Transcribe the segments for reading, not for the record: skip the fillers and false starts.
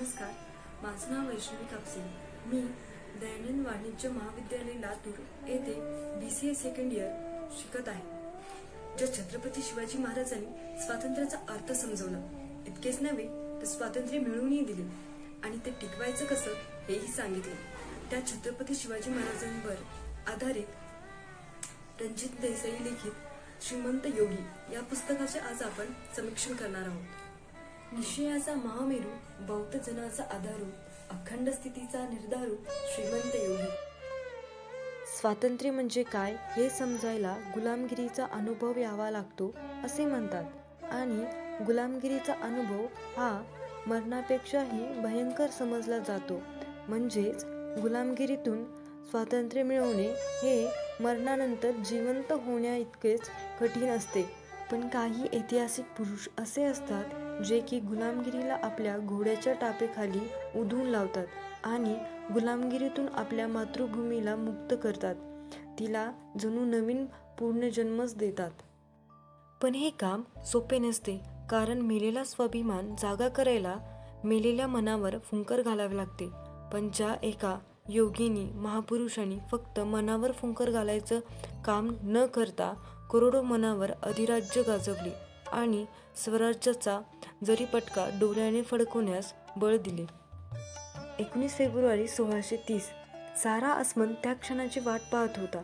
नमस्कार, माझं नाव वैष्णवी कापसे. मी दयानंद वाणिज्य महाविद्यालय लातूर येथे BCA सेकंड इयर शिकत आहे. ज्या छत्रपती शिवाजी महाराजांनी स्वातंत्र्याचा अर्थ समजवला, इतकेच नव्हे तर स्वातंत्र्य मिळवूनही दिले आणि ते टिकवायचं कसं हेही सांगितले. त्या छत्रपती शिवाजी महाराजांवर आधारित रणजित देसाई लिखित श्रीमंत योगी या पुस्तकाचे आज आपण समीक्षण करणार आहोत. निश्चयाचा महामेरू, बौद्ध जनाचा आधारू, अखंड स्थितीचा निर्धारू, श्रीमंत योगी. स्वातंत्र्य म्हणजे काय हे समजायला गुलामगिरीचा अनुभव यावा लागतो असे म्हणतात आणि गुलामगिरीचा अनुभव हा मरणापेक्षाही भयंकर समजला जातो. म्हणजेच गुलामगिरीतून स्वातंत्र्य मिळवणे हे मरणानंतर जिवंत होण्या इतकेच कठीण असते. पण काही ऐतिहासिक पुरुष असे असतात जे की गुलामगिरीला आपल्या घोड्याच्या टापेखाली उधळून लावतात आणि गुलामगिरीतून आपल्या मातृभूमीला मुक्त करतात, तिला जणू नवीन पुनर्जन्मच देतात. पण हे काम सोपे नसते, कारण मेलेला स्वाभिमान जागा करायला मेलेल्या मनावर फुंकर घालावे लागते. पण ज्या एका योगिनी महापुरुषांनी फक्त मनावर फुंकर घालायचं काम न करता करोडो मनावर अधिराज्य गाजवले आणि स्वराज्याचा जरी पटका डोळ्याने फडकवण्यास बळ दिले. 19 फेब्रुवारी 1630 सारा आसमन त्या क्षणाची वाट पाहत होता.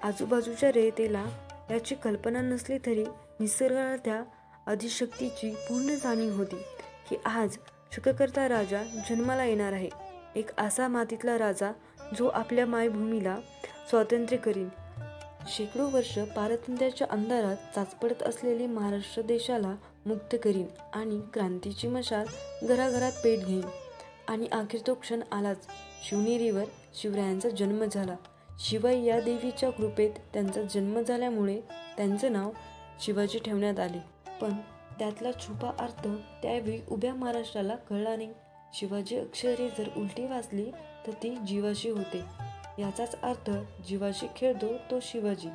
आजूबाजूच्या रयतेला याची कल्पना नसली तरी निसर्गाला त्या अधिशक्तीची पूर्ण जाणीव होती की आज सुखकर्ता राजा जन्माला येणार आहे. एक असा मातीतला राजा जो आपल्या मायभूमीला स्वातंत्र्य करीन. शेकडो वर्ष पारतंत्र्याच्या अंधारात चाचपडत असलेली महाराष्ट्र देशाला मुक्त करीन आणि क्रांतीची मशाल घराघरात पेट घेईन. आणि अखेर तो क्षण आलाच. शिवनेरीवर शिवरायांचा जन्म झाला. शिवाई या देवीच्या कृपेत त्यांचा जन्म झाल्यामुळे त्यांचं नाव शिवाजी ठेवण्यात आले. पण त्यातला छुपा अर्थ त्यावेळी उभ्या महाराष्ट्राला कळला नाही. शिवाजी अक्षरे जर उलटी वाचली तर ती जीवाशी होते. याचाच अर्थ जीवाशी खेळतो तो शिवाजी.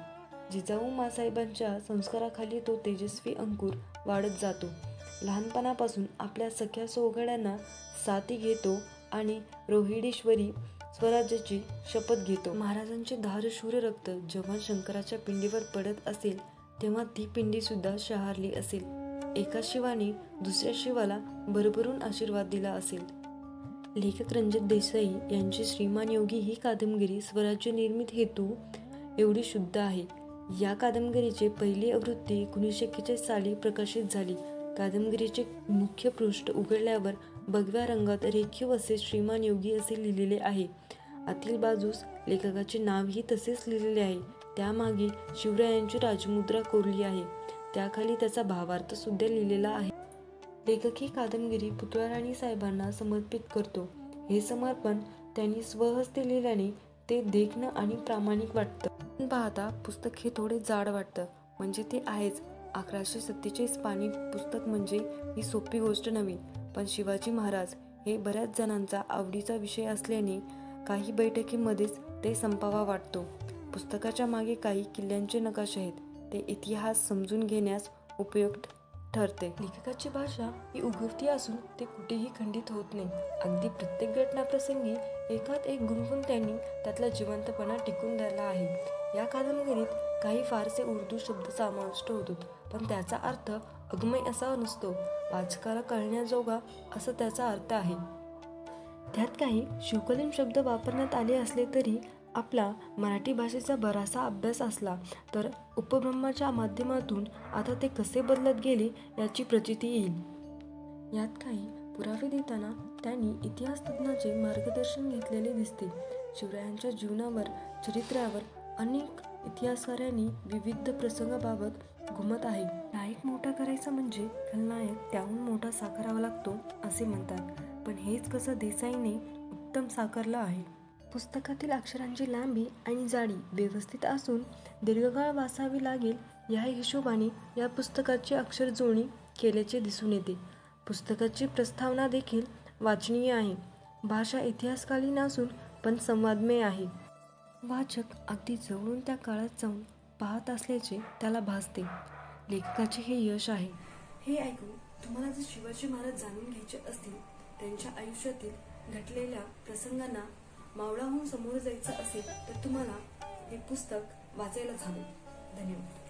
जिजाऊ माँसाहेबांच्या संस्काराखाली तो तेजस्वी अंकुर वाढत जातो. लहानपणापासून आपल्या सख्या सोहळ्यांना साथी घेतो आणि रोहिडेश्वरी स्वराज्याची शपथ घेतो. महाराजांचे धारशूर रक्त जेव्हा शंकराच्या पिंडीवर पडत असेल तेव्हा ती पिंडी सुद्धा शहारली असेल. एका शिवाने दुसऱ्या शिवाला भरभरून आशीर्वाद दिला असेल. लेखक रणजित देसाई यांची श्रीमान योगी ही कादंबरी स्वराज्य निर्मित हेतू एवढी शुद्ध आहे. या कादंबरीची पहिली आवृत्ती 1941 साली प्रकाशित झाली. कादंबरीचे मुख्य पृष्ठ उघडल्यावर भगव्या रंगात रेखीव असे श्रीमान योगी असे लिहिलेले आहे. आतील बाजूस लेखकाचे नावही तसेच लिहिलेले आहे. त्यामागे शिवरायांची राजमुद्रा कोरली आहे. त्याखाली त्याचा भावार्थ सुद्धा लिहिलेला आहे. लेखक ही कादंबरी पुतळाराणी साहेबांना समर्पित करतो. हे समर्पण त्यांनी स्वहस्ते लिहिल्याने ते देखणं आणि प्रामाणिक वाटतं. पाहता पुस्तक हे थोडे जाड वाटतं, म्हणजे ते आहेच. 1147 पानी पुस्तक म्हणजे ही सोपी गोष्ट नव्हे. पण शिवाजी महाराज हे बऱ्याच जणांचा आवडीचा विषय असल्याने काही बैठकीमध्येच ते संपावा वाटतो. पुस्तकाच्या मागे काही किल्ल्यांचे नकाशे आहेत. ते इतिहास समजून घेण्यास उपयुक्त ठरते. लेखकाची भाषा ही उगवती असून ते कुठेही खंडित होत नाही. अगदी प्रत्येक घटनाप्रसंगी एकात एक गुंफून त्यांनी त्यातला जिवंतपणा टिकून धरला आहे. या कादंबरीत काही फारसे उर्दू शब्द समाविष्ट होतात, पण त्याचा अर्थ अगमय असा नसतो. वाचकाला कळण्याजोगा असा त्याचा अर्थ आहे. त्यात काही शिवकालीन शब्द वापरण्यात आले असले तरी आपला मराठी भाषेचा बराचसा अभ्यास असला तर उपब्रह्माच्या माध्यमातून आता ते कसे बदलत गेले याची प्रचिती येईल. यात काही पुरावे देताना त्यांनी इतिहास तज्ञांचे मार्गदर्शन घेतलेले दिसते. शिवरायांच्या जीवनावर, चरित्रावर अनेक इतिहासकारांनी विविध प्रसंगाबाबत घुमत आहे. नायक मोठा करायचा म्हणजे खलनायक त्याहून मोठा साकारावा लागतो असे म्हणतात. पण हेच कसं देसाईने उत्तम साकारलं आहे. पुस्तकातील अक्षरांची लांबी आणि जाडी व्यवस्थित असून दीर्घकाळ वाचावी लागेल या हिशोबाने या पुस्तकाची अक्षरजुळणी केल्याचे दिसून येते. पुस्तकाची प्रस्तावना देखील वाचनीय आहे. भाषा इतिहासकालीन असून पण संवादमय आहे. वाचक अगदी जवळून त्या काळात जाऊन पाहत असल्याचे त्याला भासते. लेखकाचे हे यश आहे. हे ऐकून तुम्हाला जर शिवाजी महाराज जाणून घ्यायचे असतील त्यांच्या आयुष्यातील घडलेल्या प्रसंगांना मावळाहून समोर जायचं असेल तर तुम्हाला हे पुस्तक वाचायलाच हवे. धन्यवाद.